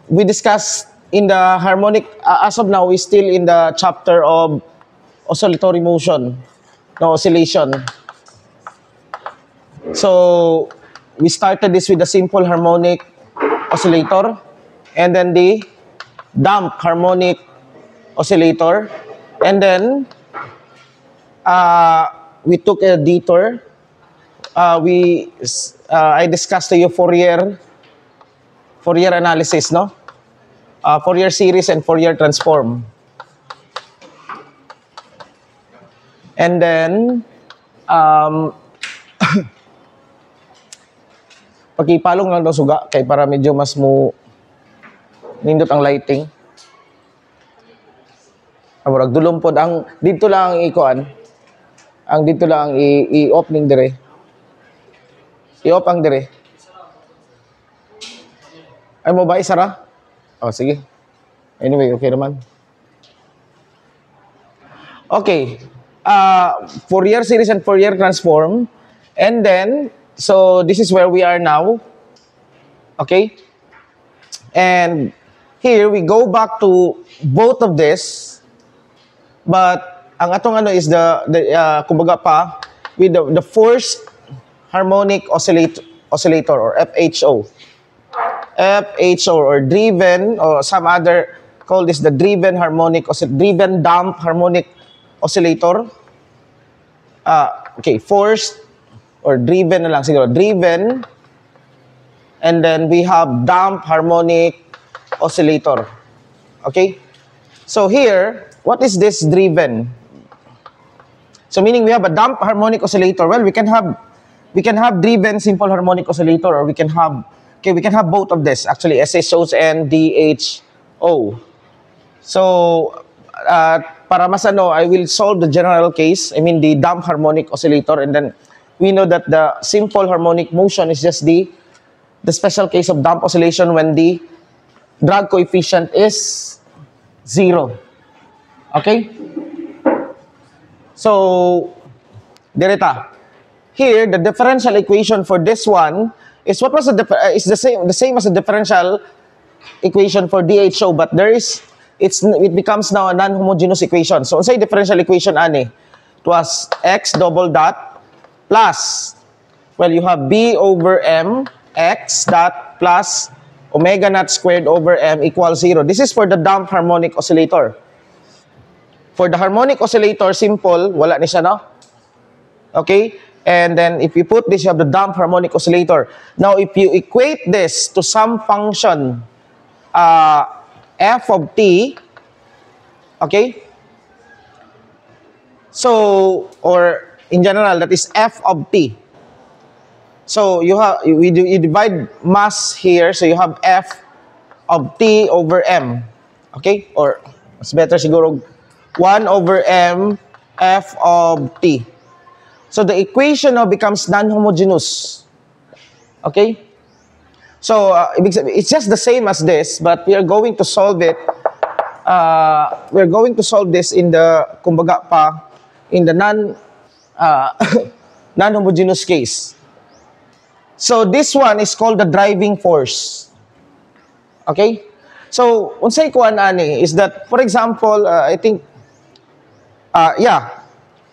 we discussed in the harmonic, as of now, we're still in the chapter of oscillatory motion, no, oscillation. So, we started this with the simple harmonic oscillator, and then the damped harmonic oscillator, and then we took a detour. I discussed to you Fourier analysis, no? Fourier series and Fourier transform. And then, pagkipalong lang daw suga, kay para medyo mas mo nindot ang lighting. Amurag dulumpod ang dito lang ang ikuan. Ang dito lang i-off ning dire. I-off ang dire. Ay mo ba isara? Oh, sige. Anyway, okay naman. Okay. Fourier series and Fourier transform. And then, so this is where we are now. Okay? And here we go back to both of this. But ang atong ano is kumbaga pa with the forced harmonic oscillator or FHO. FHO or driven, or some other call this the driven damped harmonic oscillator. Okay, forced or driven na lang siguro. Driven, and then we have damped harmonic oscillator. Okay? So here, what is this driven? So meaning we have a damped harmonic oscillator. Well, we can have driven simple harmonic oscillator, or we can have both of this, actually, SHOs and DHO. So, para mas I will solve the general case, the damped harmonic oscillator, and then we know that the simple harmonic motion is just the special case of damped oscillation when the drag coefficient is 0. Okay? So, direta. Here, the differential equation for this one is the same as the differential equation for DHO, but it becomes now a non-homogeneous equation. So, unsay differential equation ani? It was x double dot plus, well, you have b over m x dot plus omega naught squared over m equals 0. This is for the damped harmonic oscillator. For the harmonic oscillator, simple, wala ni siya, no? Okay? And then, if you put this, you have the damped harmonic oscillator. Now, if you equate this to some function, f of t, okay? So, or in general, that is f of t. So, you divide mass here, so you have f of t over m. Okay? Or, mas better siguro, 1 over m f of t. So, the equation now becomes non-homogeneous. Okay? So, it's just the same as this, but we are going to solve it. We're going to solve this in the, kumbaga pa, in the non-homogeneous case. So, this one is called the driving force. Okay? So, unsay kuan ani is that, for example, I think,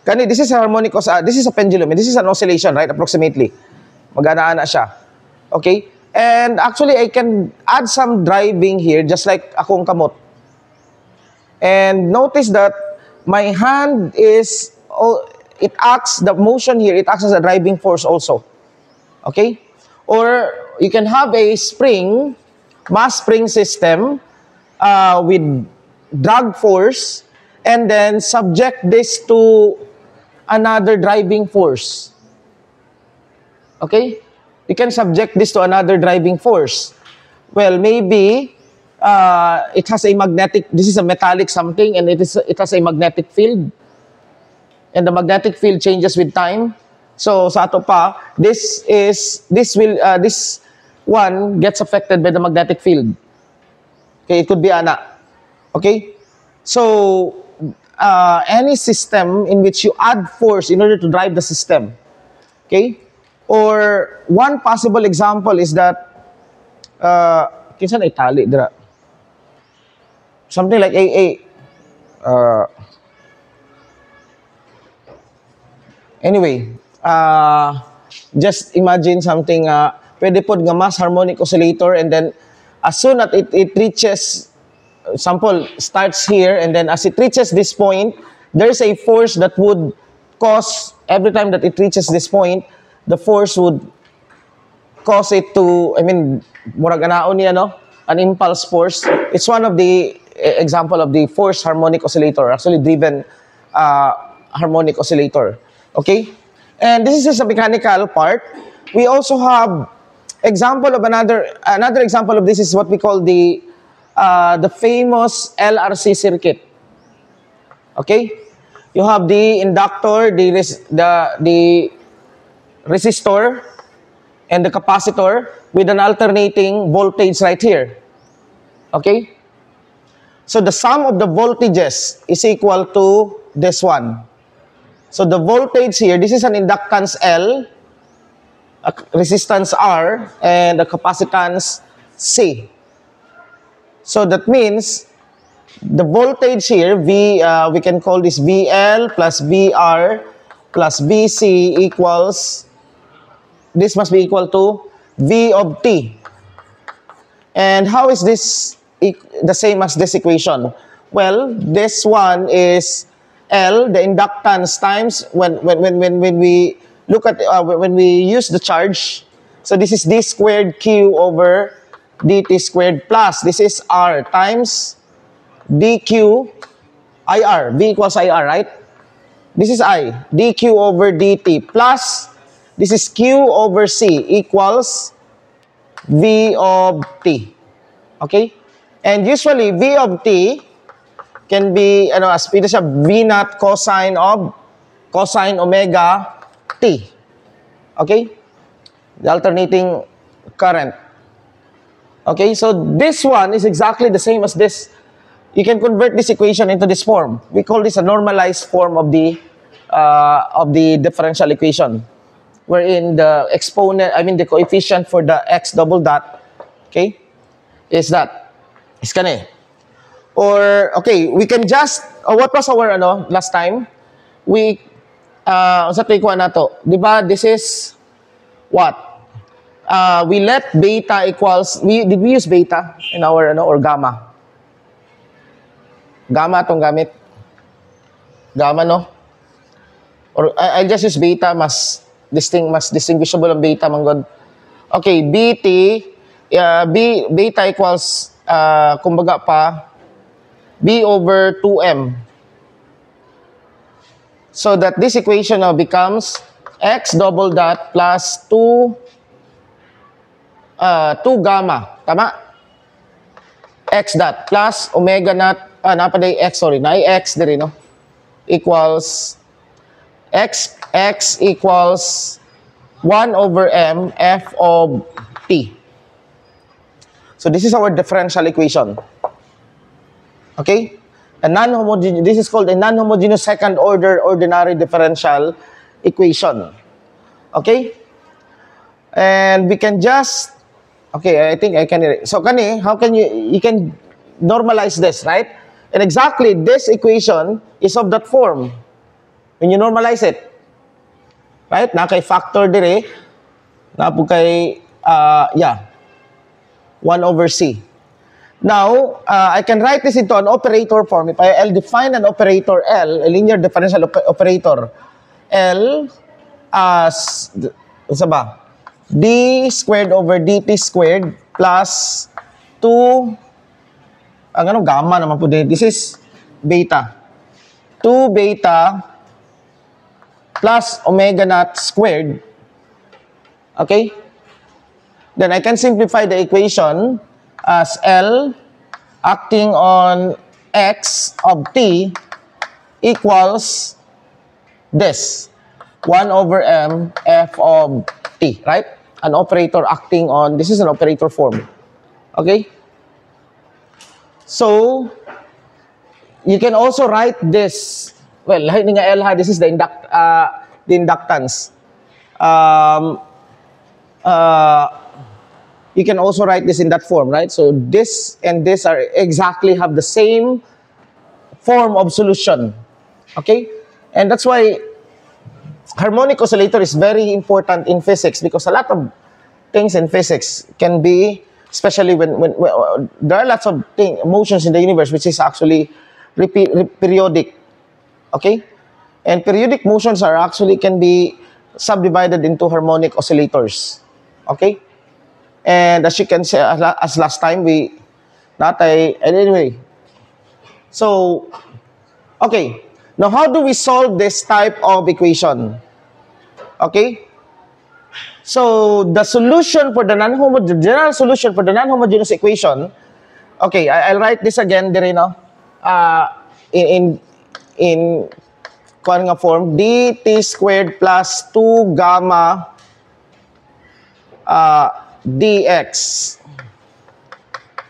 this is a harmonic, this is a pendulum, and this is an oscillation, right? Approximately. Magana-ana siya. Okay? And actually, I can add some driving here, just like akong kamot. And notice that my hand is, the motion here, it acts as a driving force also. Okay? Or you can have a spring, mass spring system with drag force, and then subject this to another driving force. Okay? You can subject this to another driving force. Well, maybe it has a magnetic, this is a metallic something, and it has a magnetic field. And the magnetic field changes with time. So, sa ato pa, this one gets affected by the magnetic field. Okay, it could be ana. Okay? So, any system in which you add force in order to drive the system. Okay? Or one possible example is that kinsa na itali dira? Something like anyway, just imagine something, pwede pod nga mass harmonic oscillator, and then as soon as it reaches, sample starts here, and then as it reaches this point, there's a force that would cause, every time that it reaches this point, the force would cause it to, I mean, murag anaon niya, no? An impulse force. It's one of the example of the forced harmonic oscillator, actually driven harmonic oscillator. Okay? And this is just a mechanical part. We also have example of another example of this is what we call the famous LRC circuit. Okay? You have the inductor, the resistor, and the capacitor with an alternating voltage right here. Okay? So the sum of the voltages is equal to this one. So the voltage here, this is an inductance L, a resistance R, and a capacitance C. So that means the voltage here, we can call this VL plus VR plus VC equals, this must be equal to V of T. And how is this the same as this equation? Well, this one is L, the inductance, times when we look at when we use the charge. So this is D squared Q over dt squared plus this is R times dq IR. V equals IR, right? This is I, dq over dt plus this is Q over C equals V of T. Okay? And usually V of T can be, as ito siya, V naught cosine omega T. Okay? The alternating current. Okay? So this one is exactly the same as this. You can convert this equation into this form. We call this a normalized form of the differential equation, wherein the exponent, the coefficient for the x double dot, okay, is that. Is kani. Or, okay, we can just, what was our, last time? We, sa tuwa na to, di ba, this is, what? We let beta equals, did we use beta in our, or gamma? Gamma itong gamit. Gamma, no? Or, I'll just use beta, mas distinguishable ang beta, manggod. Okay, beta equals, kumbaga pa, B over 2M. So that this equation now becomes x double dot plus 2 gamma. Tama? X dot plus omega naught, napaday x, sorry, na x diri, no? Equals x equals 1 over M f of t. So this is our differential equation. Okay? This is called a non-homogeneous second order ordinary differential equation. Okay? And we can just, okay, I think I can, so how can you can normalize this, right? And exactly this equation is of that form. When you normalize it, right? Na kay factor dire, na po kay, 1 over C. Now, I can write this into an operator form. If I'll define an operator L, a linear differential operator, L as, ano ba? D squared over dt squared plus 2, gamma naman po din. This is beta. 2 beta plus omega naught squared. Okay? Then I can simplify the equation as L acting on x of t equals this, 1 over M f of t, right? An operator acting on, this is an operator form. Okay? So, you can also write this, well, lahat nga L ha, this is the inductance. you can also write this in that form, right? So this and this are exactly have the same form of solution. Okay? And that's why harmonic oscillator is very important in physics, because a lot of things in physics can be, especially when there are lots of motions in the universe which is actually periodic. Okay? And periodic motions are actually can be subdivided into harmonic oscillators. Okay? And as you can see, as last time anyway. So, okay. Now, how do we solve this type of equation? Okay? So, the solution for the general solution for the non-homogeneous equation, okay, I'll write this again, Dirino, in kuha nga form, dt squared plus 2 gamma dx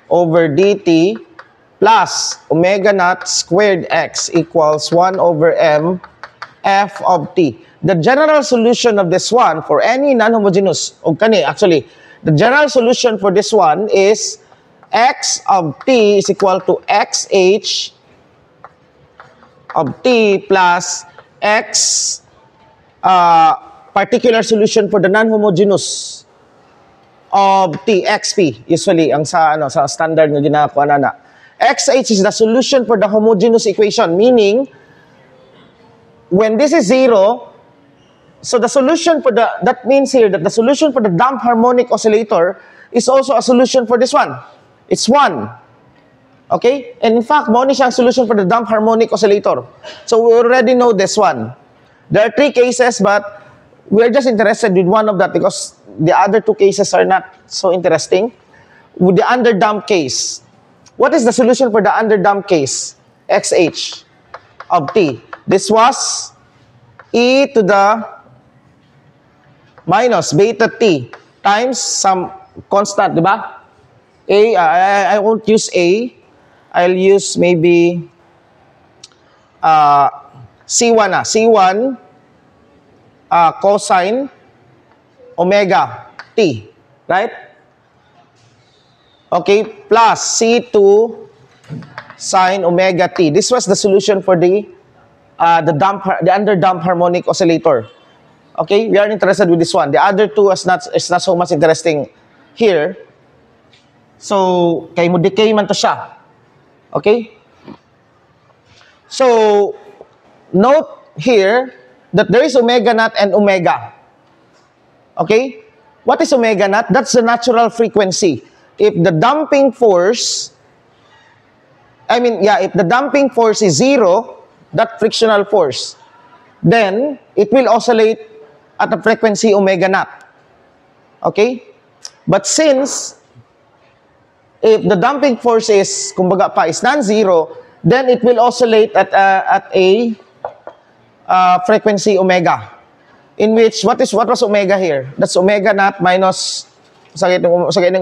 over dt plus omega naught squared x equals 1 over m f of t. The general solution of this one for any non-homogeneous, actually, the general solution for this one is x of t is equal to xh of t plus x particular solution for the non-homogeneous of t, xp, usually, ang sa standard na ginagawa na. xh is the solution for the homogeneous equation, meaning, when this is 0, so the solution for that means here that the solution for the damped harmonic oscillator is also a solution for this one. It's 1. Okay? And in fact, mo ni siyang solution for the damped harmonic oscillator. So we already know this one. There are 3 cases, but we're just interested with one of that because the other 2 cases are not so interesting. With the underdamped case, what is the solution for the underdamped case? xh of t. This was e to the minus beta t times some constant, di ba? I won't use a. I'll use maybe C1 C1 cosine omega t, right? Okay, plus C2 sine omega t. This was the solution for the underdamped harmonic oscillator. Okay, we are interested with this one. The other 2 is not so much interesting here. So, kay mo decay man to siya. Okay? So, note here that there is omega naught and omega. Okay? What is omega naught? That's the natural frequency. If the damping force, if the damping force is 0, that frictional force, then it will oscillate at a frequency omega naught. Okay? But since if the damping force is, kumbaga pa, is non-zero, then it will oscillate at a frequency omega. In which, what was omega here? That's omega naught minus, sa ng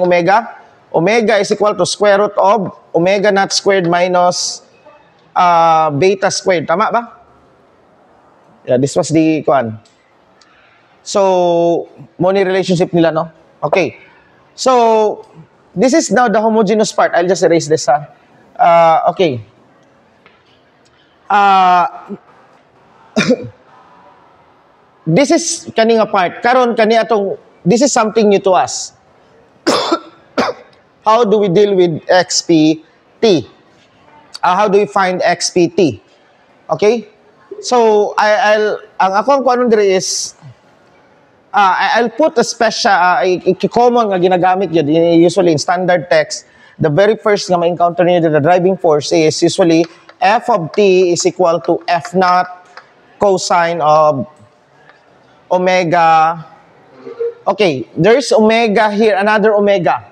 omega. Omega is equal to square root of omega naught squared minus beta squared. Tama ba? Yeah, this was the one. So, money relationship nila, no? Okay. So, this is now the homogeneous part. I'll just erase this, okay. This is kaninga part. Karon this is something new to us. How do we deal with XPT? How do we find XPT? Okay? So, ang akong kuanon dire is, I'll put a special, common nga ginagamit yun, usually in standard text. The very first nga ma-encounter niyo the driving force is usually F of t is equal to F naught cosine of omega. Okay, there's omega here, another omega.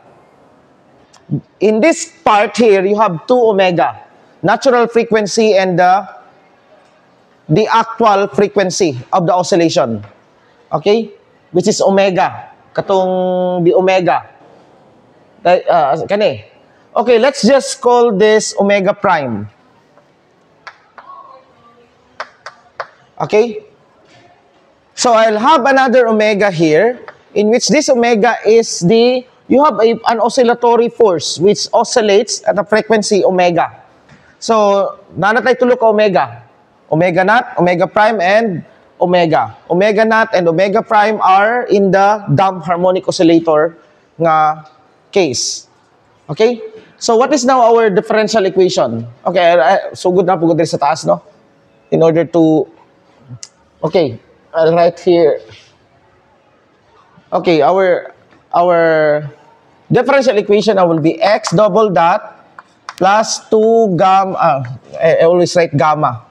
In this part here, you have 2 omega. Natural frequency and the actual frequency of the oscillation. Okay? Which is omega. Katong the omega. Kani. Okay, let's just call this omega prime. Okay? So I'll have another omega here, in which this omega is the you have an oscillatory force which oscillates at a frequency omega. So, nanatay tulo ka omega. Omega naught, omega prime, and omega. Omega naught and omega prime are in the damped harmonic oscillator nga case. Okay? So, what is now our differential equation? Okay, so good na pugod rin sa taas, no? In order to... Okay, I'll write here. Okay, our differential equation now will be x double dot plus 2 gamma. I always write gamma.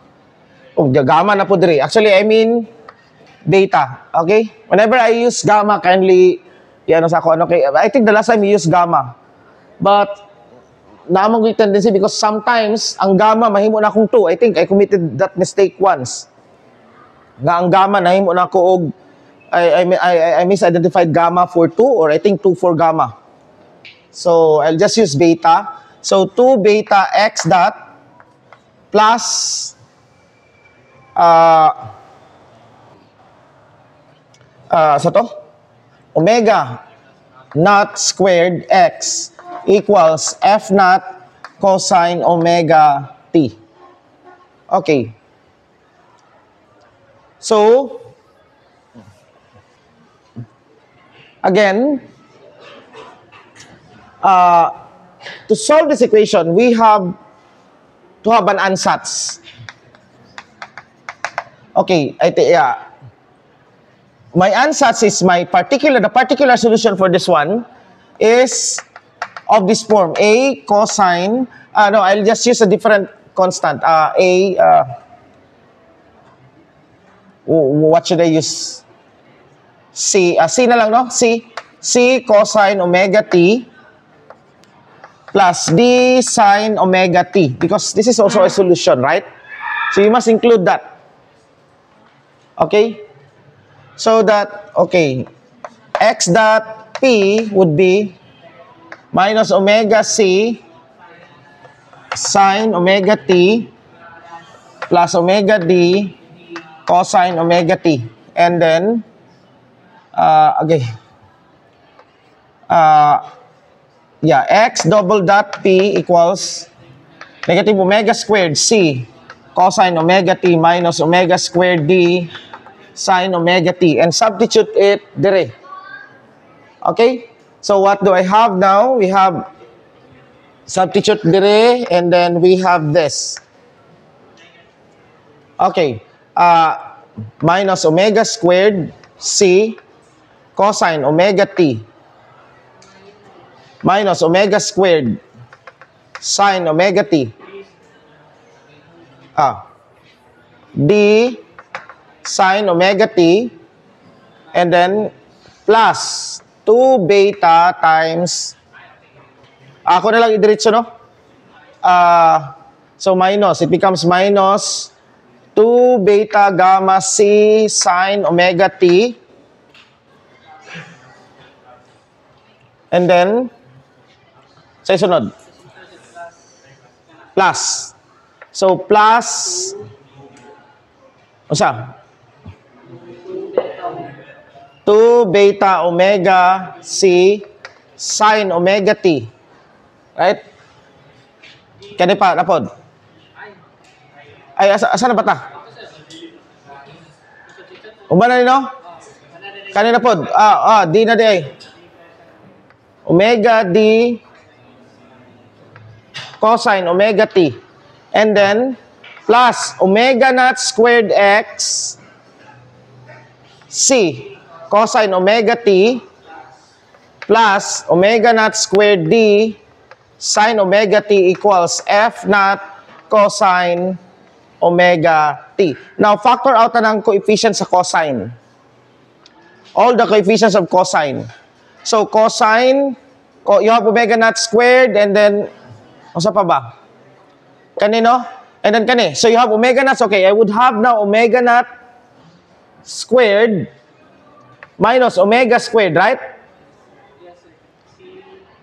Oh, the gamma na po diri. Actually, I mean beta. Okay? Whenever I use gamma, kindly, yan sa ako, ano, okay? I think the last time I used gamma. But, naamang yung tendency because sometimes, ang gamma, mahimo na akong 2. I think I committed that mistake once. Nga ang gamma, nahimo na ako og, I misidentified gamma for 2 or I think 2 for gamma. So, I'll just use beta. So, 2 beta x dot plus sa to? Omega naught squared x equals f naught cosine omega t. Okay. So, again, to solve this equation, we have to have an ansatz. Okay, yeah. My ansatz is the particular solution for this one is of this form. A cosine, no, I'll just use a different constant. What should I use? C na lang, no? C cosine omega t plus D sine omega t, because this is also a solution, right? So you must include that. Okay? So that, okay, x dot p would be minus omega c sine omega t plus omega d cosine omega t. And then, okay, yeah, x double dot p equals negative omega squared c cosine omega t minus omega squared d sine omega t, and substitute it dire. Okay? So what do I have now? We have substitute dire, and then we have this. Okay. Minus omega squared c cosine omega t minus omega squared sine omega t d sine omega t, and then plus 2 beta times, ako na lang idiretso, no? So minus, it becomes minus 2 beta gamma c sine omega t, and then sa isunod plus, so plus usa 2 beta omega c sine omega t, right? Kani pa napod ay asa na ba ta? Umba na no? Kani na pod di na di ay omega d cosine omega t, and then plus omega naught squared x c cosine omega t plus omega naught squared d sine omega t equals f naught cosine omega t. Now, factor out na ng coefficients sa cosine. All the coefficients of cosine. So, cosine, you have omega naught squared, and then, ano pa ba? Kanino? And then kani. So, you have omega naught. Okay, I would have now omega naught squared minus omega squared, right?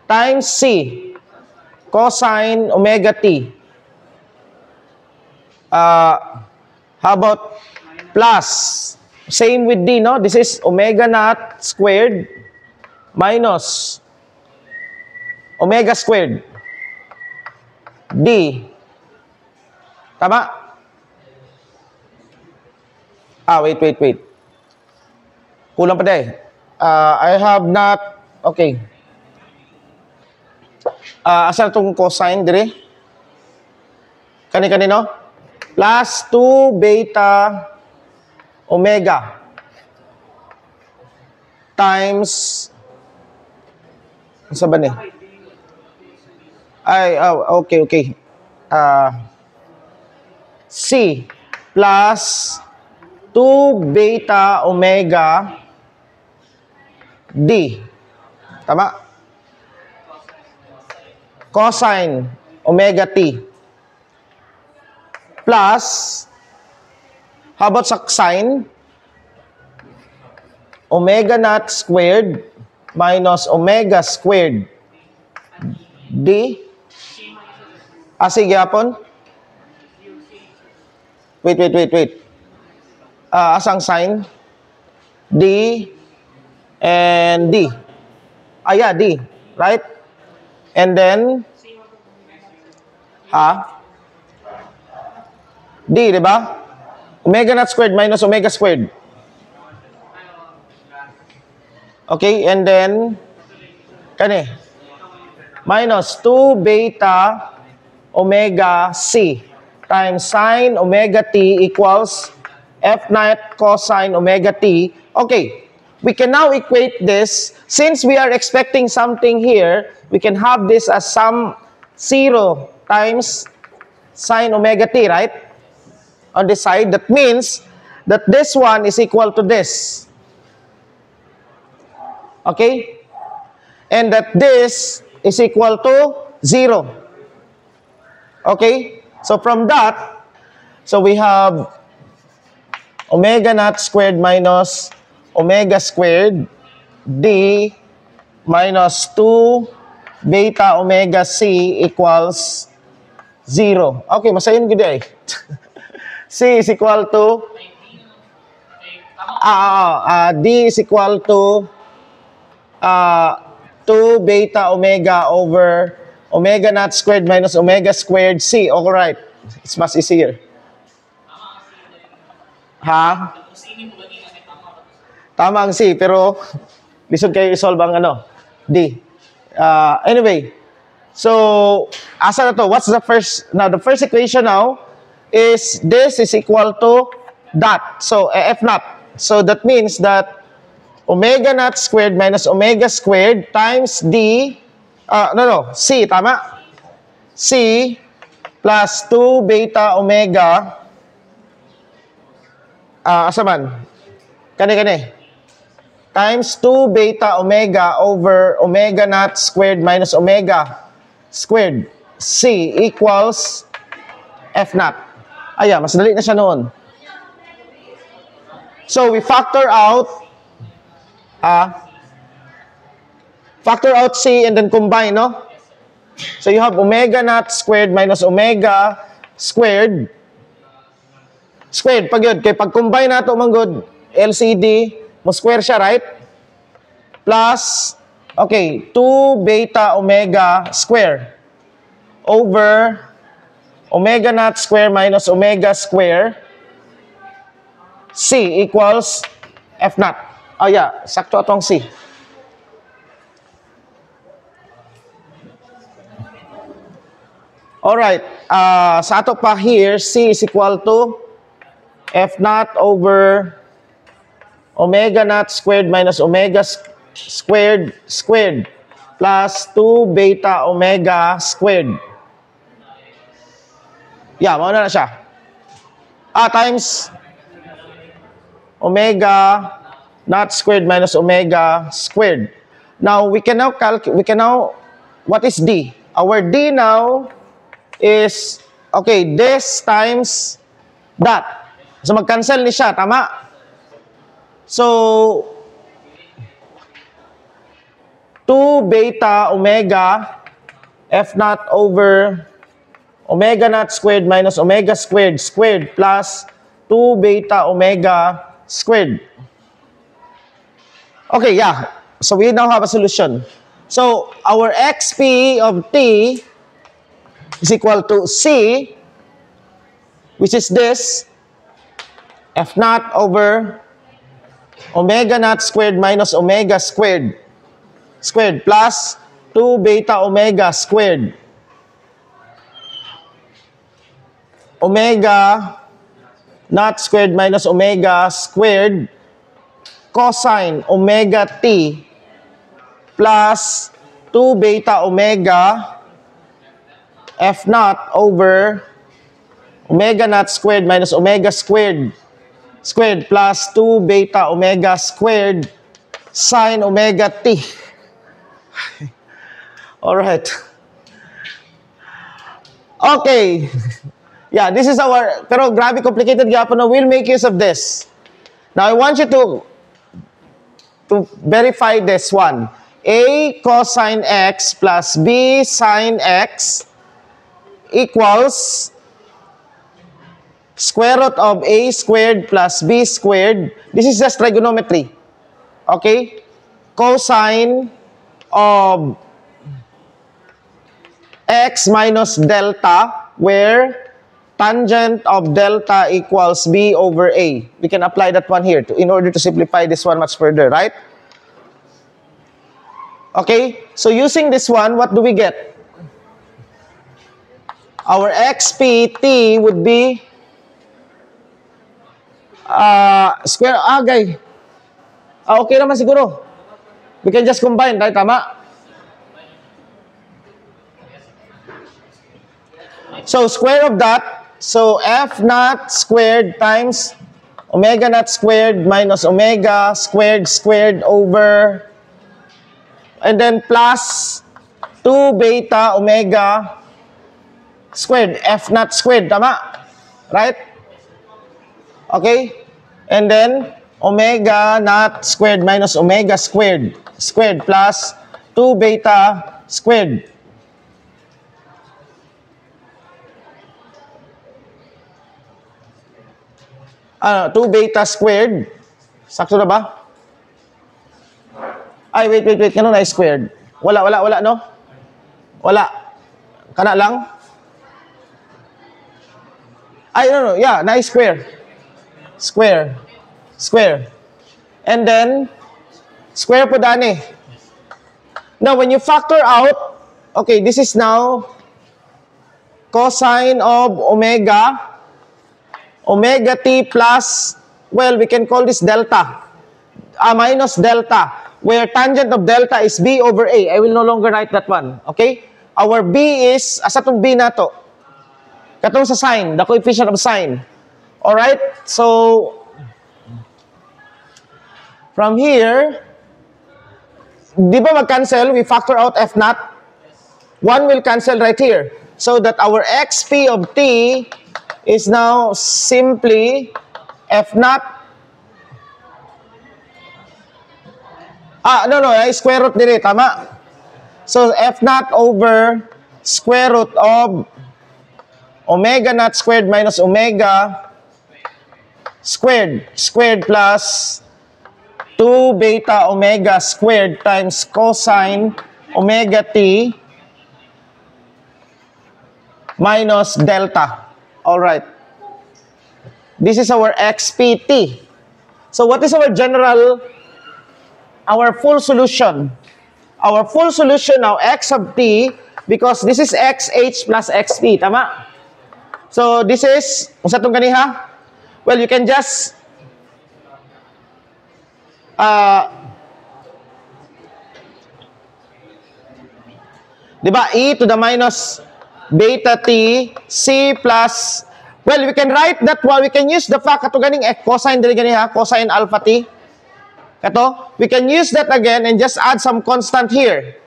Times c cosine omega t. How about plus? Same with d, no? This is omega naught squared minus omega squared. D. Tama? Wait. Kulang pa din. I have not, okay. Asa itong cosine, dire? Kani-kanino? Plus 2 beta omega times, ano ba ni? Okay. C plus 2 beta omega D. Tama? Cosine omega T. Plus, how about sa sine? Omega naught squared minus omega squared D. Sige, hapon. Wait. Asang sine? D and D. Yeah, D. Right? And then, D, di ba? Omega naught squared minus omega squared. Okay, and then, minus 2 beta omega C times sine omega T equals F naught cosine omega T. Okay, we can now equate this. Since we are expecting something here, we can have this as some 0 times sine omega T, right? On this side, that means that this one is equal to this. Okay? And that this is equal to 0. Okay? So from that, so we have omega naught squared minus omega squared D minus 2 beta omega C equals 0. Okay, masayin ko di. C is equal to D is equal to 2 beta omega over omega naught squared minus omega squared C. All right. It's much easier. Tama ang C, pero lisod kayo i-solve ang D. Anyway, so asa na to? What's the first? Now, the first equation now is this is equal to that. So, F naught. So, that means that omega naught squared minus omega squared times D, C, tama? C plus 2 beta omega, asa man? Kani. Times 2 beta omega over omega naught squared minus omega squared C equals F naught. Mas dali na siya noon. So, we factor out C and then combine, no? So, you have omega naught squared minus omega squared. Pag yun, kaya pag combine na ito, manggod, LCD, mo square siya, right? Plus, 2 beta omega square over omega naught square minus omega square C equals F naught. Sakto atong C. Alright, sa ato pa here, C is equal to F naught over omega naught squared minus omega squared plus 2 beta omega squared. Mauna na siya. Times omega naught squared minus omega squared. Now, we can now, what is D? Our D now is, this times that. So, mag-cancel ni siya, tama? So, 2 beta omega F naught over omega naught squared minus omega squared plus 2 beta omega squared. So we now have a solution. So, our xp of t is equal to c, which is this, f naught over omega naught squared minus omega squared plus 2 beta omega squared. Omega naught squared minus omega squared cosine omega t plus 2 beta omega f naught over omega naught squared minus omega squared plus 2 beta omega squared sine omega t. Alright. Okay. Yeah, this is our, pero grabe complicated gyapon na. We'll make use of this. Now, I want you to verify this one. A cosine x plus b sine x equals square root of a squared plus b squared. This is just trigonometry. Okay? Cosine of x minus delta, where tangent of delta equals b over a. We can apply that one here in order to simplify this one much further, right? Okay, so using this one, what do we get? Our xpt would be square, okay naman siguro. We can just combine, right? Tama? So, square of that, so f naught squared times omega naught squared minus omega squared over, and then plus 2 beta omega squared, f naught squared, tama? Right? Okay? And then, omega naught squared minus omega squared plus 2 beta squared. 2 beta squared. Sakto na ba? Ay, wait. Kano na squared? Wala, no? Wala. Kana lang? Ay, no. Yeah, na square. Square. And then, square po dani. Now, when you factor out, okay, this is now cosine of omega t plus, well, we can call this delta, minus delta, where tangent of delta is b over a. I will no longer write that one, okay? Our b is, asa tong b na to? Katong sa sine, the coefficient of sine. Alright? So, from here, di ba mag-cancel? We factor out f naught. 1 will cancel right here. So that our xp of t is now simply f naught. No, square root dire, tama? So, f naught over square root of omega naught squared minus omega squared plus 2 beta omega squared times cosine omega t minus delta. Alright. This is our xpt. So what is our full solution? Our full solution now, x of t, because this is xh plus xp, tama? So this is, kung sa itong ganiha? Well, you can just diba, e to the minus beta t c plus, well, we can write that one. We can use the fact kato ganing cosine dili gani ha, cosine alpha t. Kato, we can use that again and just add some constant here,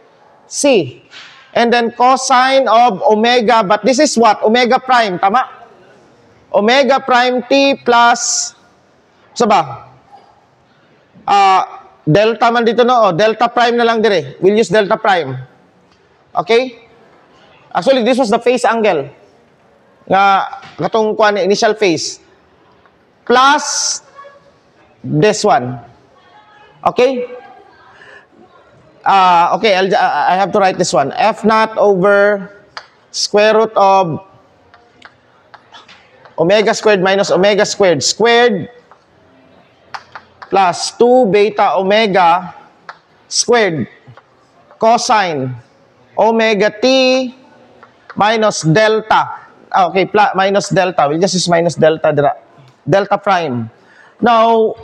c. And then cosine of omega, but this is what? Omega prime, tama? Omega prime t plus, sa ba? Delta man dito, no? Delta prime na lang dire. We'll use delta prime. Okay? Actually, this was the phase angle. Nga, katong kuan, initial phase. Plus this one. Okay? Okay, I have to write this one. F naught over square root of omega squared minus omega squared plus 2 beta omega squared cosine omega t minus delta. Okay, minus delta. We'll just use minus delta, delta prime. Now,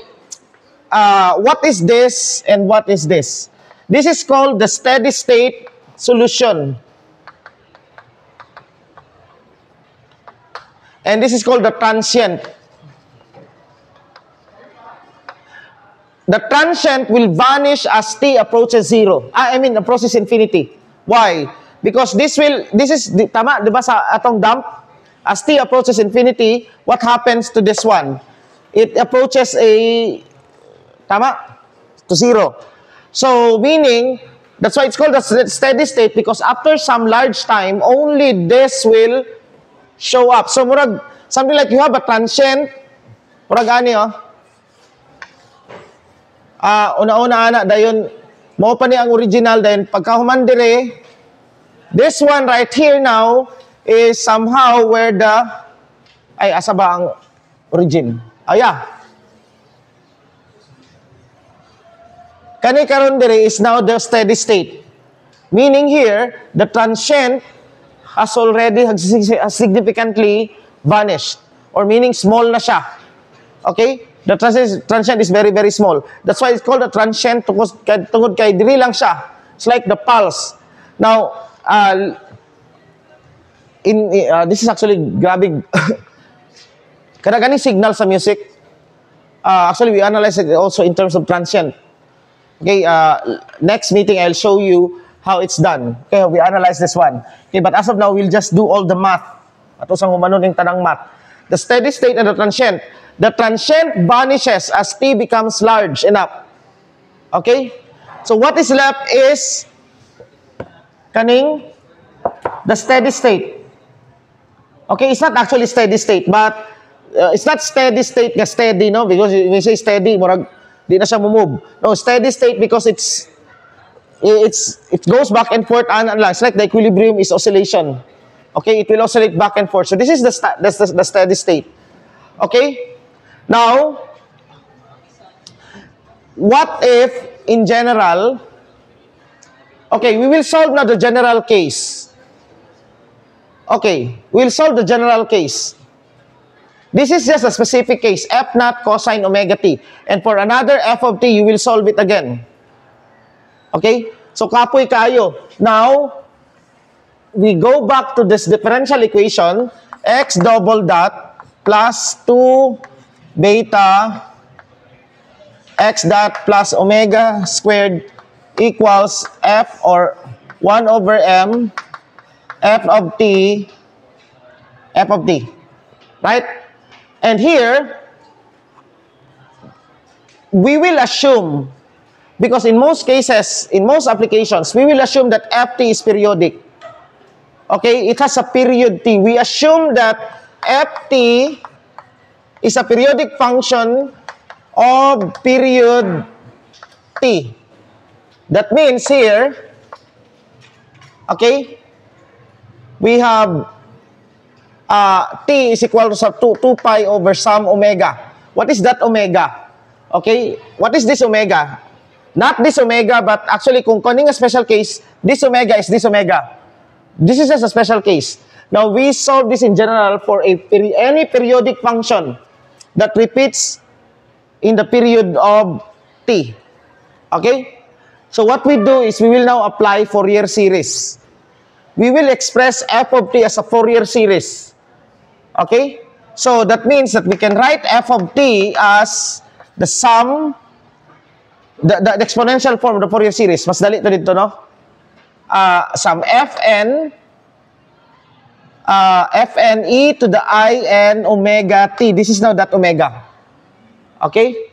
what is this and what is this? This is called the steady state solution. And this is called the transient. The transient will vanish as t approaches zero. Approaches infinity. Why? Because this is, tama, di ba sa atong dump? As t approaches infinity, what happens to this one? It approaches to zero. So, meaning, that's why it's called the steady state, because after some large time, only this will show up. So, murag, something like you have a transient, murag ani, una-una, dayon, mo pa ni ang original, then pagkahuman dire, this one right here now is somehow where asa ba ang origin? Kani karon dire is now the steady state. Meaning here, the transient has already significantly vanished. Or meaning small na siya. Okay? The transient is very, very small. That's why it's called a transient tungod kay diri lang siya. It's like the pulse. Now, this is actually grabbing kanagani signal sa music. Actually, we analyze it also in terms of transient. Okay, next meeting, I'll show you how it's done. Okay, we analyze this one. Okay, but as of now, we'll just do all the math. Ato sang humanon ning tanang math. The steady state and the transient. The transient vanishes as t becomes large enough. Okay? So what is left is kaning the steady state. Okay, it's not actually steady state, but it's not steady state nga steady, no? Because when you say steady, murag di na siya move. No, steady state because it goes back and forth and lang. It's like the equilibrium is oscillation. Okay, it will oscillate back and forth. So this is the steady state. Okay? Now, what if in general, okay, we will solve now the general case. Okay, we'll solve the general case. This is just a specific case, f naught cosine omega t. And for another f of t, you will solve it again. Okay? So, kapoy kayo. Now, we go back to this differential equation, x double dot plus 2 beta x dot plus omega squared equals f or 1 over m f of t. Right? And here, we will assume, because in most cases, in most applications, we will assume that ft is periodic. Okay? It has a period t. We assume that ft is a periodic function of period t. That means here, okay, we have t is equal to 2 pi over some omega. What is that omega? Okay, what is this omega? Not this omega, but actually kung kuning a special case, this omega is this omega. This is just a special case. Now, we solve this in general for any periodic function that repeats in the period of t. Okay? So, what we do is we will now apply Fourier series. We will express f of t as a Fourier series. Okay? So, that means that we can write f of t as the sum, the exponential form of the Fourier series. Mas dali to dito, no? Sum fn e to the I n omega t. This is now that omega. Okay?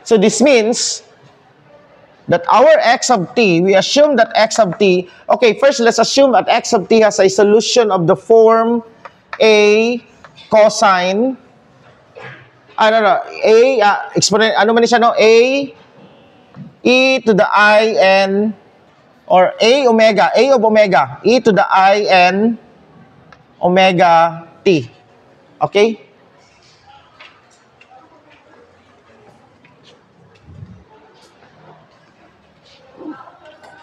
So this means that our x of t, we assume that x of t, okay, first let's assume that x of t has a solution of the form a cosine exponent, ano man siya, no? A e to the I n, or a of omega, e to the I n omega t. Okay?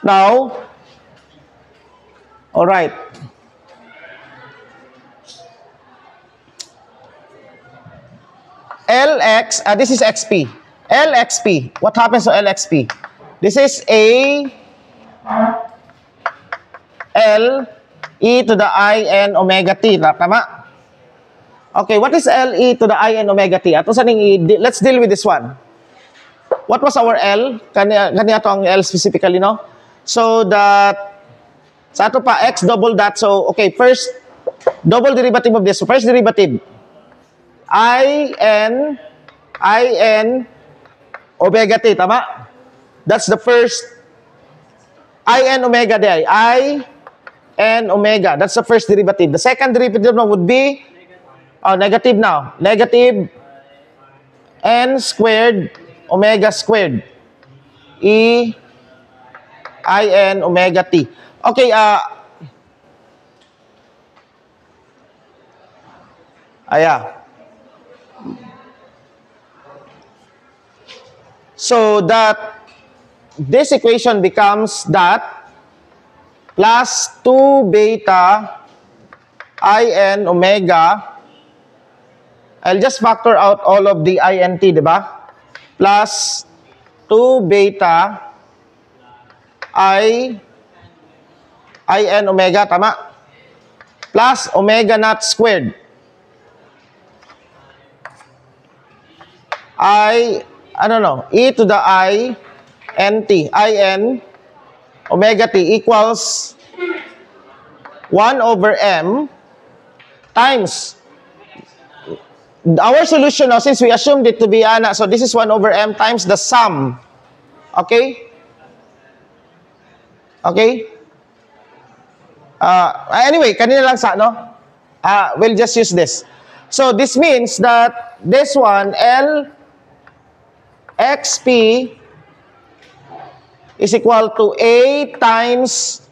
Now, all right. Lx, this is xp. Lxp, what happens to Lxp? This is a L e to the I n omega t. Tama? Okay, what is L e to the I n omega t? Let's deal with this one. What was our L? Kanya to ang L specifically, no? So that, sa ato pa, x double that. So, okay, first, double derivative of this. So, first derivative, I n omega t, tama? That's the first, I n omega di. I n omega. That's the first derivative. The second derivative now would be, negative now. Negative n squared omega squared. E I n omega t. Okay, so that this equation becomes that plus 2 beta I n omega. I'll just factor out all of the int, diba? Plus 2 beta I n omega, tama? Plus omega naught squared. E to the I n omega t equals 1 over m times our solution now, since we assumed it to be so this is 1 over m times the sum. Okay? Okay? Anyway, kanina lang sa, no? We'll just use this. So, this means that this one, L xp is equal to A times,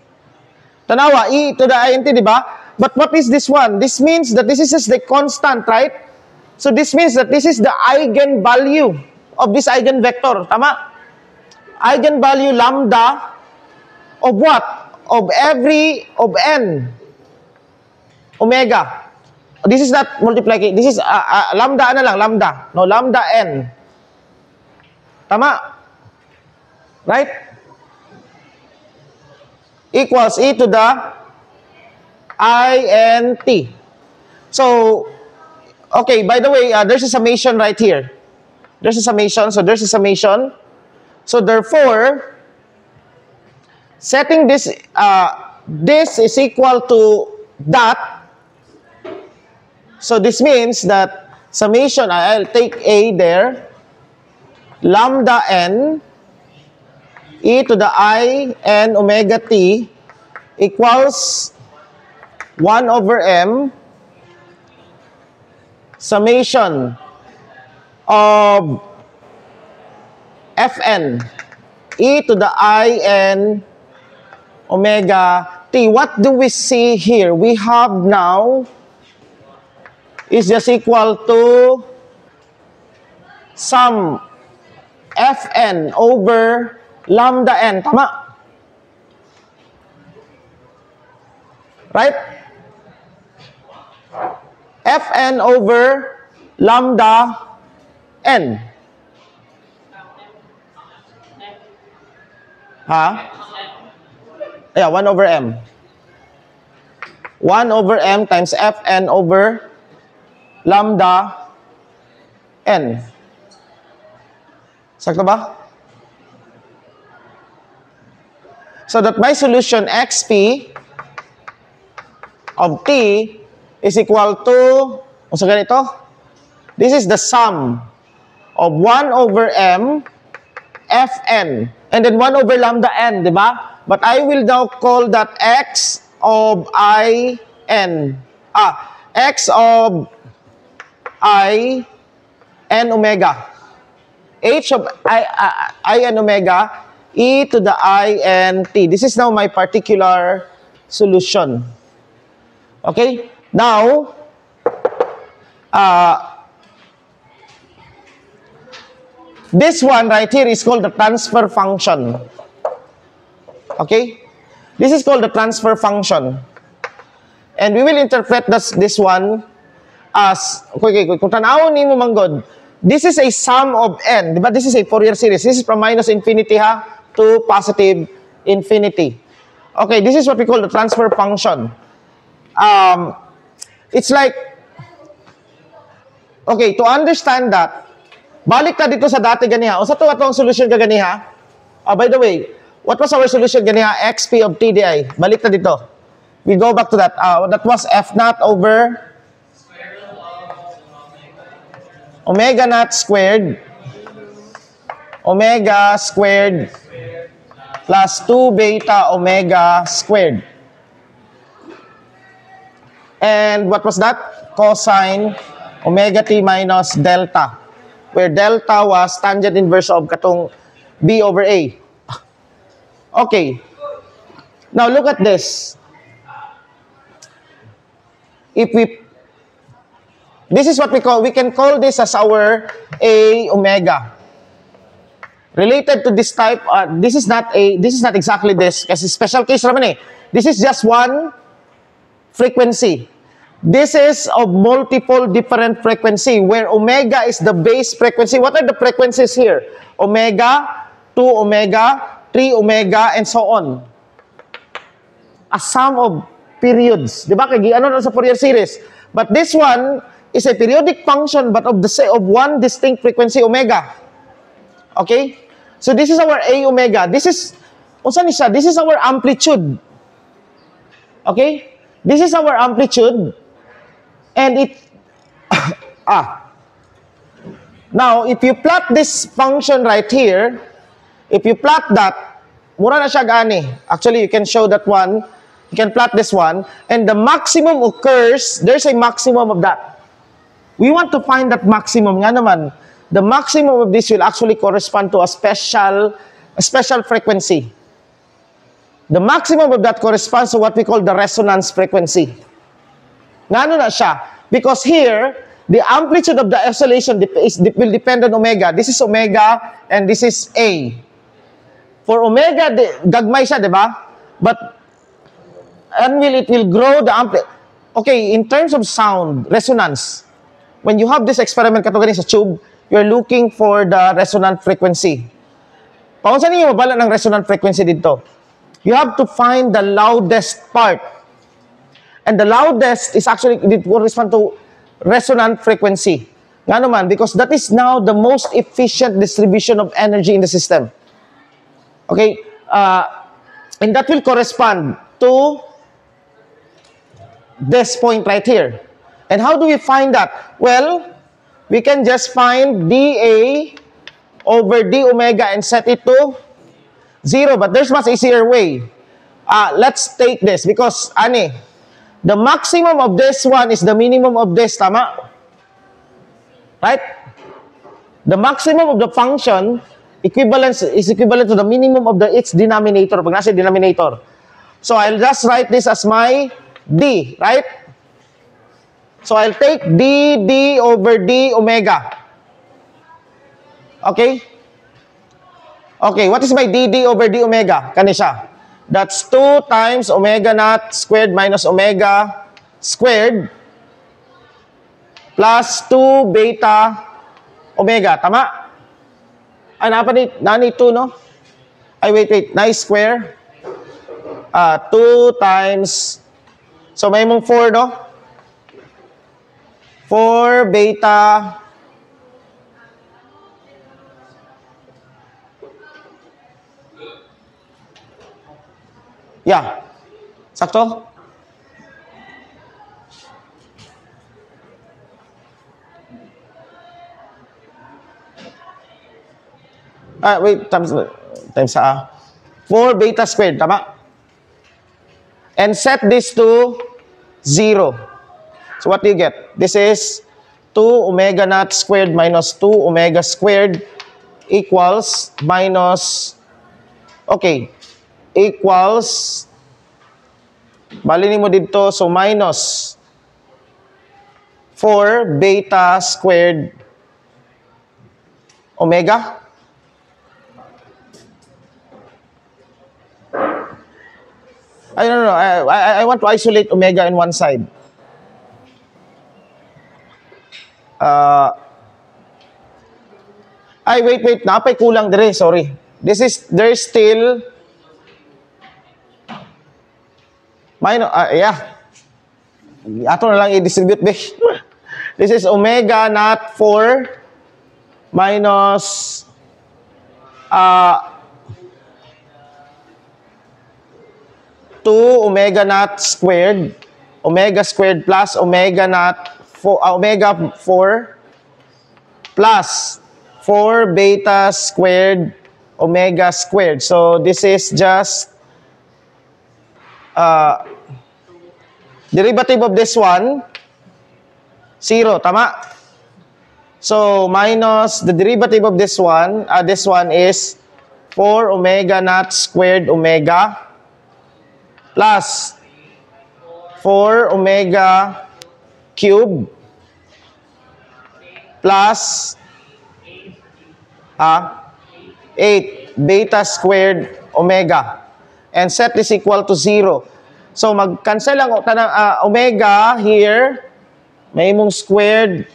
tanawa, E to the int, di ba? But what is this one? This means that this is just the constant, right? So, this means that this is the eigenvalue of this eigenvector. Tama? Eigenvalue lambda of what? Of n omega. This is not multiplication. This is lambda na lang, lambda. No, lambda n. Tama? Right? Equals e to the int. So, okay, by the way, there's a summation right here. There's a summation. So, there's a summation. So, therefore, setting this, this is equal to that. So, this means that summation, I'll take A there, lambda n, e to the I n omega t equals 1 over m summation of Fn e to the I n omega t. What do we see here? We have now is just equal to sum Fn over lambda n. Tama? Right? Fn over lambda n. Yeah, 1 over m. 1 over m times Fn over lambda n. Sakto ba? So that my solution xp of t is equal to, so ganito, this is the sum of 1 over m Fn and then 1 over lambda n, di ba? But I will now call that x of I n. X of I n omega. H of I n omega, e to the I n t. This is now my particular solution. Okay? Now, this one right here is called the transfer function. Okay? This is called the transfer function. And we will interpret this one as, kung tanawon ni mo manggod, this is a sum of n, diba? This is a Fourier series. This is from minus infinity to positive infinity. Okay, this is what we call the transfer function. It's like, okay, to understand that, balik na dito sa dati ganiha. O sa atong solution ka ganiha. By the way, what was our solution ganiha? xp of t di. Balik na dito. We go back to that. That was f naught over omega naught squared. Omega squared plus 2 beta omega squared. And what was that? Cosine omega t minus delta, where delta was tangent inverse of katong b over a. Okay. Now look at this. This is what we can call this as our a omega. Related to this type, this is not exactly this, kasi special case naman eh. This is just one frequency. This is of multiple different frequency, where omega is the base frequency. What are the frequencies here? Omega, 2 omega, 3 omega, and so on. A sum of periods. Diba? Kaya ano na sa Fourier series. But this one is a periodic function, but of one distinct frequency, omega. Okay? So this is our a omega. This is, unsa ni siya? This is our amplitude. Okay? This is our amplitude. And it, now, if you plot this function right here, if you plot that, mura na siya gani. Actually, you can show that one. You can plot this one. And the maximum occurs, there's a maximum of that. We want to find that maximum. Nga naman, the maximum of this will actually correspond to a special frequency. The maximum of that corresponds to what we call the resonance frequency. Nga na siya? Because here, the amplitude of the oscillation will depend on omega. This is omega, and this is A. For omega, gagmay siya, di ba? But, it will grow the amplitude. Okay, in terms of sound, resonance, when you have this experiment katugani sa tube, you're looking for the resonant frequency. Paunsa ninyo mabala ng resonant frequency dito? You have to find the loudest part. And the loudest is actually, it corresponds to resonant frequency. Nga naman, because that is now the most efficient distribution of energy in the system. Okay? And that will correspond to this point right here. And how do we find that? Well, we can just find dA over d omega and set it to 0. But there's much easier way. Let's take this because, the maximum of this one is the minimum of this, tama? Right? The maximum of the function is equivalent to the minimum of its denominator. Pag nasa denominator. So I'll just write this as my d, right? So I'll take d over d omega. Okay? Okay, what is my d over d omega? Kani siya. That's 2 times omega naught squared minus omega squared plus 2 beta omega. Tama? Nani 2, no? Ay, wait. Nice square. 2 times, so may mong 4, no? 4 beta yeah. Sakto? Wait, times 4 beta squared, tama? And set this to 0. So what do you get? This is 2 omega naught squared minus 2 omega squared equals minus, okay, equals, balinin mo dito, so minus 4 beta squared omega. I don't know. I want to isolate omega in one side. Wait. Napay kulang dire. Sorry. There's still minus, yeah. Ato na lang i-distribute, be. This is omega naught 4 minus 2 omega naught squared, omega squared plus omega naught, omega 4 plus 4 beta squared omega squared. So this is just derivative of this one, 0, tama? So minus the derivative of this one is 4 omega naught squared omega plus 4 omega cube plus 8 beta squared omega, and set is equal to 0. So mag-cancel ang omega here, may imong squared,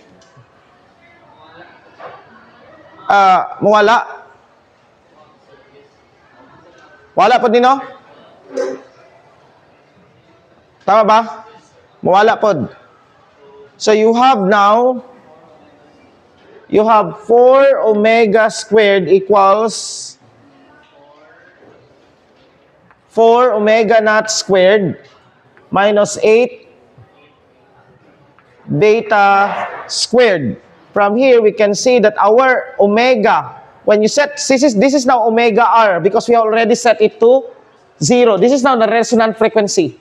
mawala. Wala po din, no? Tama ba? Mawala po. So you have now, you have 4 omega squared equals 4 omega naught squared minus 8 beta squared. From here, we can see that our omega, when you set, this is now omega r because we already set it to 0. This is now the resonant frequency.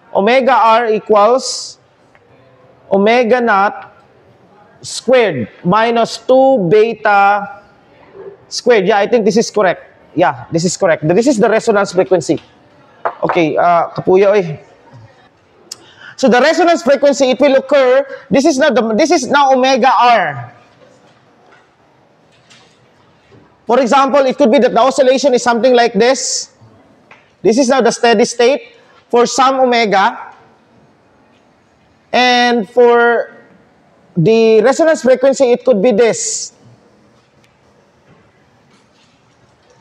Omega r equals omega naught squared minus 2 beta squared. Yeah, I think this is correct. Yeah, this is correct. This is the resonance frequency. Okay, kapuya oy. So the resonance frequency, it will occur, this is now omega r. For example, it could be that the oscillation is something like this. This is now the steady state for some omega. And for the resonance frequency, it could be this.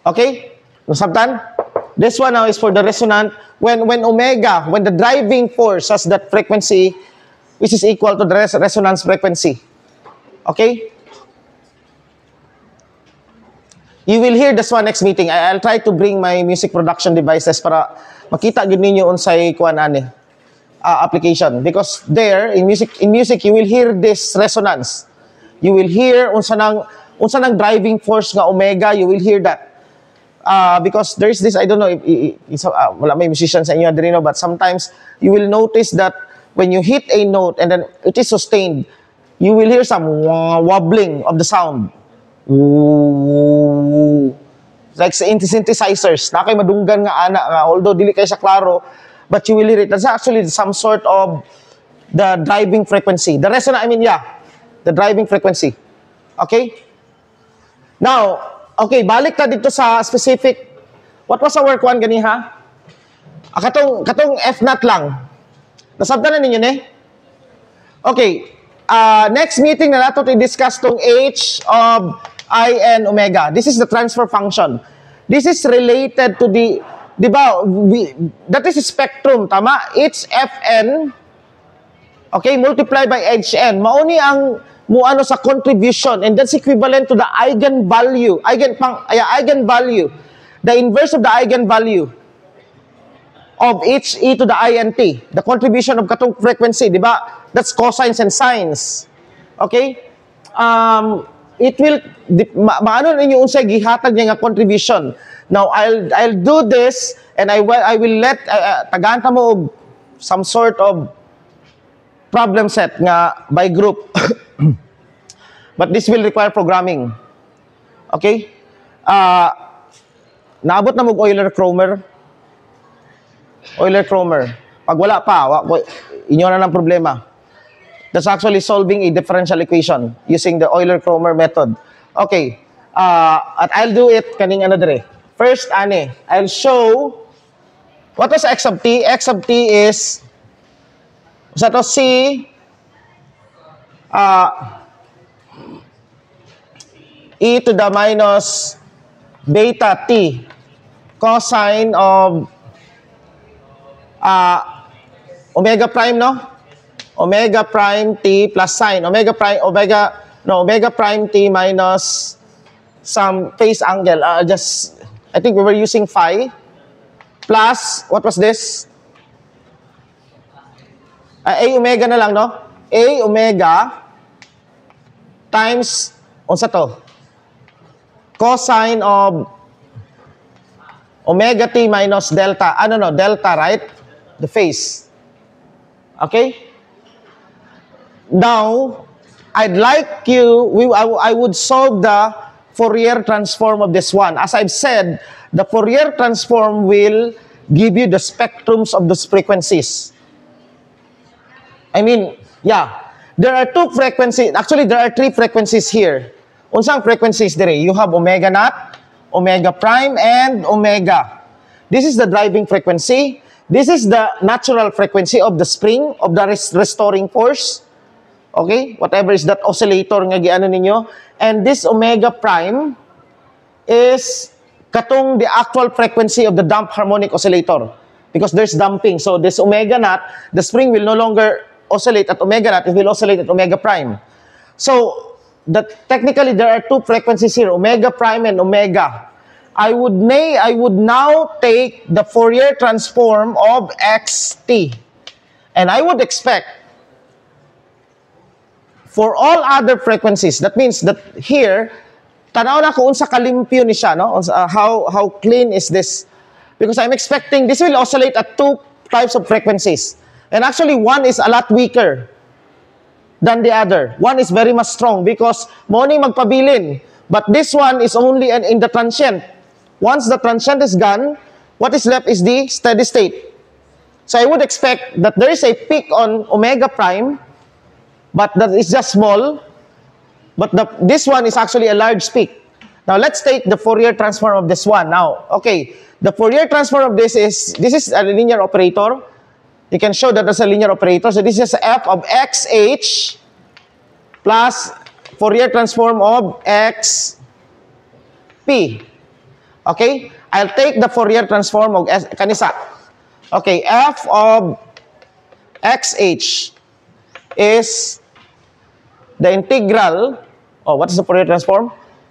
Okay? Nasabtan? This one now is for the resonant. When omega, when the driving force has that frequency, which is equal to the resonance frequency. Okay? You will hear this one next meeting. I'll try to bring my music production devices para makita gid ninyo unsay kuan ani application, because there in music you will hear this resonance. You will hear unsa nang driving force nga omega, you will hear that. Because there's this, I don't know if wala may musicians sa inyo adreno, but sometimes you will notice that when you hit a note and then it is sustained, you will hear some wobbling of the sound. Like sa synthesizers, na kay madunggan nga ana nga, although dili kay sa klaro, but you will hear it. That's actually some sort of the driving frequency. The resonance, the driving frequency. Okay? Now, okay, balik ta dito sa specific. What was our kuan ganiha? Katong F naught lang. Nasabtan na ninyo ni? Okay. Next meeting na nato i-discuss tong H of I and omega. This is the transfer function. This is related to the, di ba, that is spectrum, tama? It's Fn, okay, multiply by Hn. Mauni ang muano sa contribution, and that's equivalent to the eigenvalue. Eigenvalue. The inverse of the eigenvalue of H e to the int. The contribution of katong frequency, di ba? That's cosines and sines. Okay? It will maano ninyo unsay gihatag niya nga contribution. Now I'll do this, and I will let tagaanta mo og some sort of problem set nga by group. But this will require programming. Okay? Naabot na mag Euler-Cromer. Euler-Cromer. Pag wala pa, inyo na ng problema. That's actually solving a differential equation using the Euler-Cromer method. Okay. At I'll do it kaning ano dire. First, I'll show what was x of t. X of t is sa to c e to the minus beta t cosine of omega prime, no? Omega prime t plus sine. Omega prime t minus some phase angle. I think we were using phi. Plus, what was this? A omega na lang, no? A omega times, unsa to? Cosine of omega t minus delta. Delta, right? The phase. Okay? Now, I'd like I would solve the Fourier transform of this one. As I've said, the Fourier transform will give you the spectrums of those frequencies. I mean, yeah. There are two frequencies. Actually, there are three frequencies here. Unsang frequencies dire? You have omega naught, omega prime, and omega. This is the driving frequency. This is the natural frequency of the spring, of the restoring force. Okay? Whatever is that oscillator nga giano ninyo. And this omega prime is katong the actual frequency of the damped harmonic oscillator. Because there's damping. So this omega naught, the spring will no longer oscillate at omega naught, it will oscillate at omega prime. So, technically there are two frequencies here, omega prime and omega. I would now take the Fourier transform of xt. And I would expect for all other frequencies, that means that here, tanaw na ko unsa kalimpyo ni siya, no? How clean is this? Because I'm expecting this will oscillate at two types of frequencies. And actually, one is a lot weaker than the other. One is very much strong because morning magpabilin. But this one is only in the transient. Once the transient is gone, what is left is the steady state. So I would expect that there is a peak on omega prime, but that is just small. But this one is actually a large peak. Now let's take the Fourier transform of this one. Now, okay, the Fourier transform of this is a linear operator. You can show that as a linear operator. So this is f of xh plus Fourier transform of xp. Okay? I'll take the Fourier transform of kanisa. Okay, f of xh is the integral. Oh, what is the Fourier transform?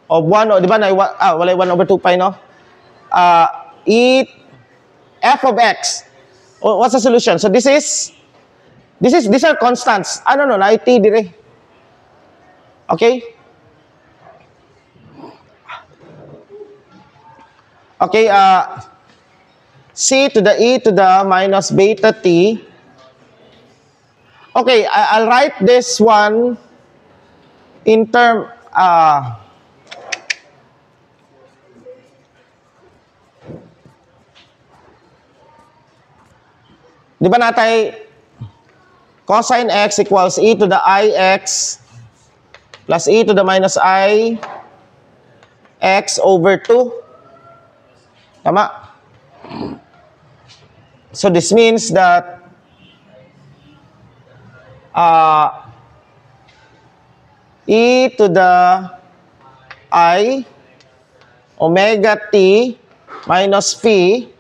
Of 1, di ba na, wala 1 over 2 pi, no? F of x. Oh, what's the solution? So these are constants. Na it dire. Okay? Okay, c to the e to the minus beta t. Okay, I'll write this one in term, di ba natay cosine x equals e to the ix plus e to the minus I x over 2. Tama? So this means that e to the I omega t minus phi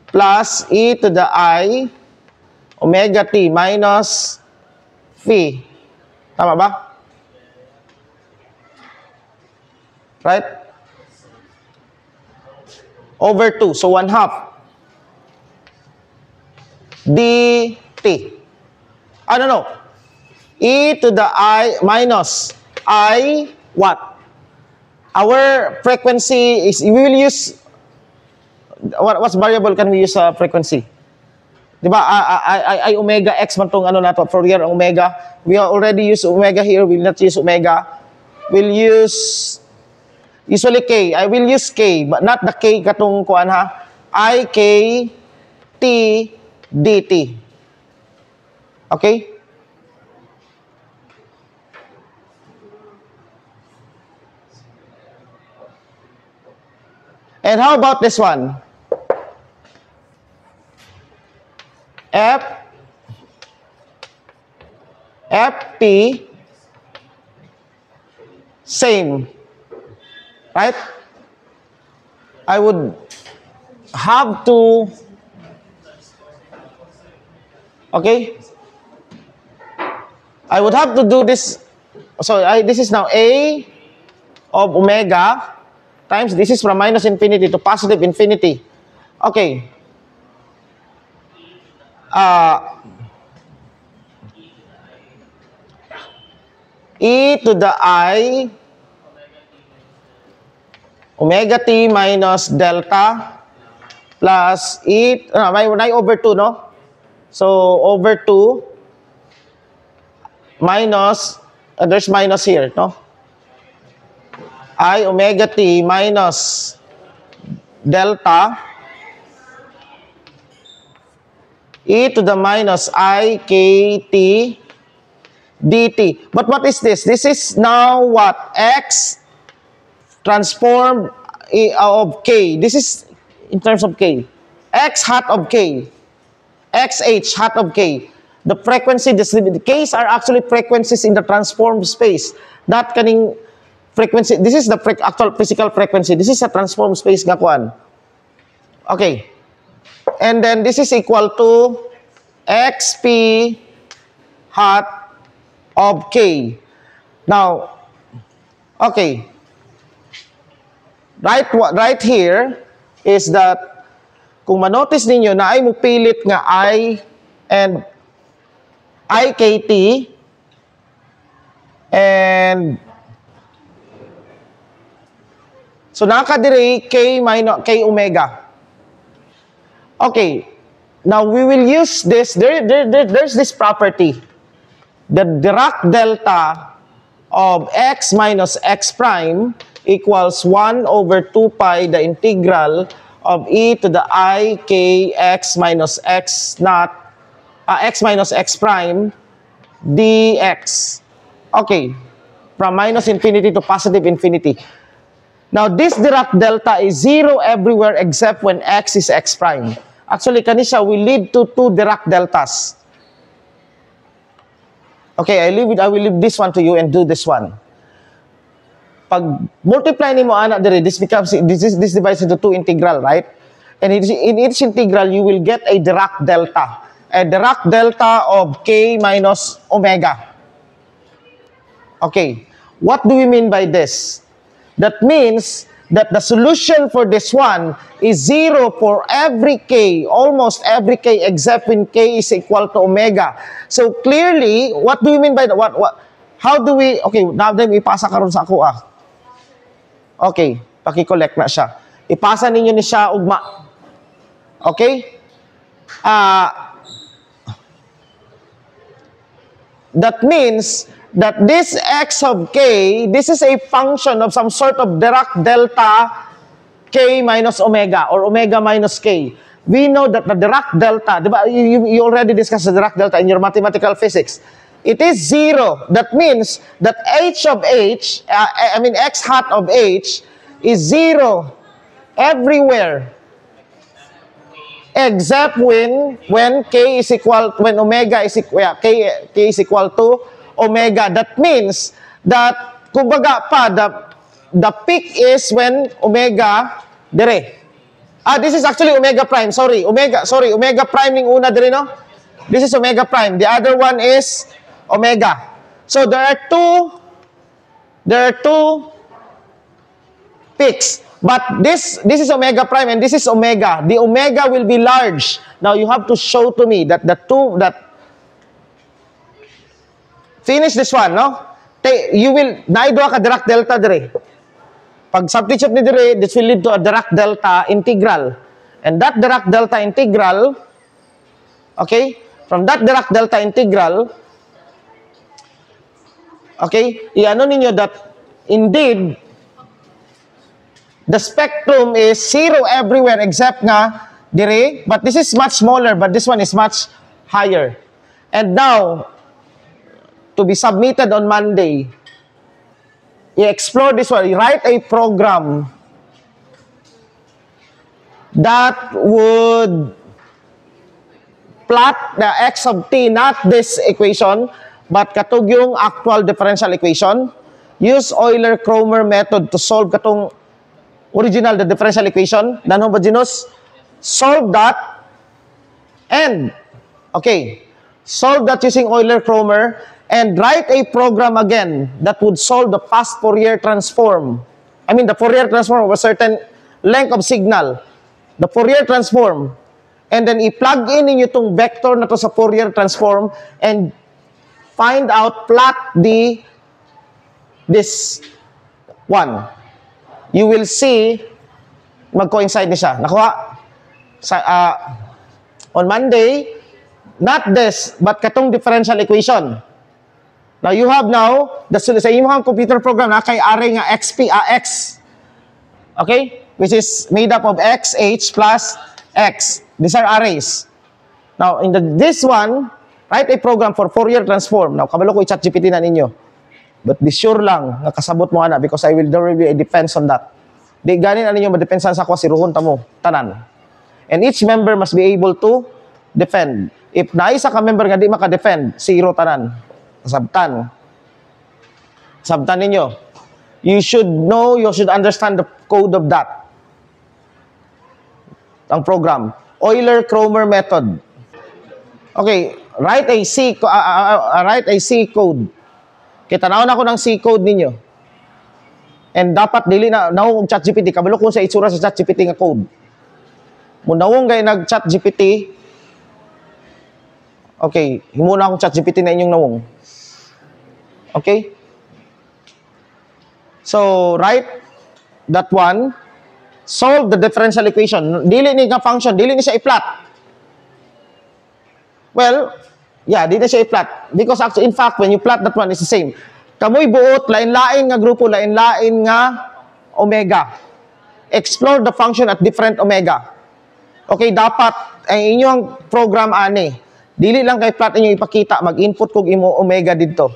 plus e to the I omega t minus phi. Tama ba? Right? Over 2. So 1/2 dt. No. E to the I minus I what? Our frequency is, we will use, what's variable can we use frequency? Diba? I omega x man tong nato, Fourier omega. We already use omega here, we will not use omega. will use usually K. I will use K, but not the K katong kuan ha. I, K, T, dt. Okay? And how about this one? FP, same. Right? I would have to, okay? I would have to do this. So this is now A of omega times, this is from minus infinity to positive infinity. Okay. E to the I omega t minus delta plus E, may over 2, no? So, over 2 minus, there's minus here, no? I omega t minus delta e to the minus I k t dt. But what is this? This is now what? X transformed of k. This is in terms of k. X hat of k. XH hat of k. The frequency distributed. K's are actually frequencies in the transformed space. That kaning frequency. This is the actual physical frequency. This is a transformed space nga kuan. Okay. And then this is equal to XP hat of k. Now, okay. Right here is that kung manotice ninyo na ay mupilit nga I and IKT and so nakadiri K minus K omega. Okay. Now we will use this. There's this property. The Dirac delta of x minus x prime equals 1 over 2 pi the integral of e to the I k x minus x naught x minus x prime dx. Okay. From minus infinity to positive infinity. Now, this Dirac delta is 0 everywhere except when x is x prime. Actually, kanisha will lead to 2 Dirac deltas. Okay, I will leave this one to you and do this one. Pag multiply nimo ana dire, this divides into 2 integral, right? And in each integral, you will get a Dirac delta. A Dirac delta of k minus omega. Okay, what do we mean by this? That means that the solution for this one is 0 for every k, almost every k, except when k is equal to omega. So clearly, what do we mean by that? How do we, okay, now then ipasa karon sa ako ah. Okay, paki-collect na siya. Ipasa ninyo ni siya ugma. Okay? That means that this x of k, this is a function of some sort of Dirac delta k minus omega or omega minus k. We know that the Dirac delta, diba? You already discussed the Dirac delta in your mathematical physics. It is 0. That means that h of h, x hat of h is 0 everywhere except when k is equal, when omega is equal, k is equal to omega. That means that, kumbaga pa, the peak is when omega, dire. This is actually omega prime. Omega prime ning una dire, no? This is omega prime. The other one is omega. So there are two peaks. But this is omega prime and this is omega. The omega will be large. Now you have to show to me that finish this one, no? You will, naidwa ka Dirac delta dire. Pag substitute ni dire, this will lead to a Dirac delta integral. And that Dirac delta integral, okay, from that Dirac delta integral, okay, i-ano ninyo that, indeed, the spectrum is 0 everywhere except nga dire, but this is much smaller, but this one is much higher. And now, to be submitted on Monday, i-explore this one, write a program that would plot the x of t, not this equation, but katong yung actual differential equation. Use Euler-Kromer method to solve katong original, the differential equation. Dan homogeneous. Solve that. And, okay, solve that using Euler-Kromer and write a program again that would solve the past Fourier transform. I mean, the Fourier transform of a certain length of signal. The Fourier transform. And then i-plug in ninyo itong vector na to sa Fourier transform and find out, plot this one. You will see, mag-coincide ni siya. Nakuha? On Monday, not this, but katong differential equation. Now, you have now, sa imong computer program na kay array nga x. Okay? Which is made up of x, h, plus x. These are arrays. Now, in this one, write a program for Fourier transform. Now, kabalo ko i-chat GPT na ninyo. But be sure lang, nga kasabot mo ana because there will be a defense on that. Di ganin ano ninyo madepensan sa ako, siruhon ta mo, tanan. And each member must be able to defend. If naisa ka member nga di maka-defend, zero tanan. Sabtan. Sabtan ninyo. You should know, you should understand the code of that. Ang program. Euler-Kromer method. Okay, write a C code. Kita naon ako ng C code ninyo. And dapat dili na nawong ChatGPT, kabalo ko sa itsura sa ChatGPT nga code. Munawong gay nag ChatGPT. Okay, himuna akong ChatGPT na inyong nawong. Okay? So, write that one. Solve the differential equation. Dili ni nga function, dili ni siya i-plot. Well, yeah, dili siya i-plot. Because actually, in fact, when you plot that one, it's the same. Kamoy buot, lain-lain nga grupo, lain-lain nga omega. Explore the function at different omega. Okay, dapat, ang inyong program ani, dili lang kay plot inyong ipakita, mag-input kog imo omega dito.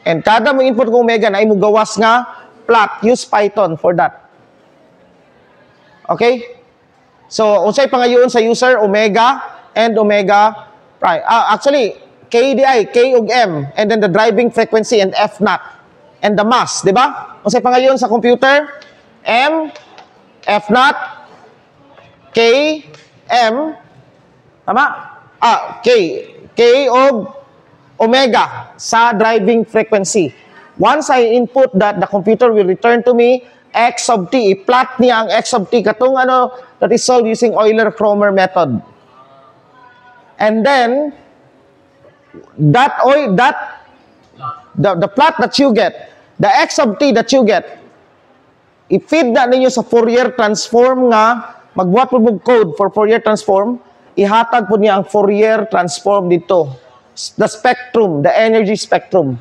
And kada mo input kog omega, na imo gawas nga plot, use Python for that. Okay? So, unsay pangayoon sa user, omega and omega prime. Actually, KDI, K ug M, and then the driving frequency and F naught. And the mass, di ba? Unsay pangayoon sa computer? M, F naught, K, M, tama? K ug omega sa driving frequency. Once I input that, the computer will return to me x of t. I-plot niya ang x of t katong ano that is solved using Euler-Kromer method. And then the plot that you get, the x of t that you get, i-feed na ninyo sa Fourier transform nga magbuhat po mong code for Fourier transform, ihatag po niya ang Fourier transform dito. The spectrum, the energy spectrum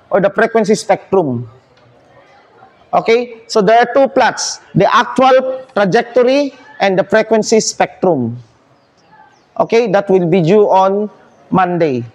or the frequency spectrum. Okay? So there are two plots, the actual trajectory and the frequency spectrum. Okay? That will be due on Monday.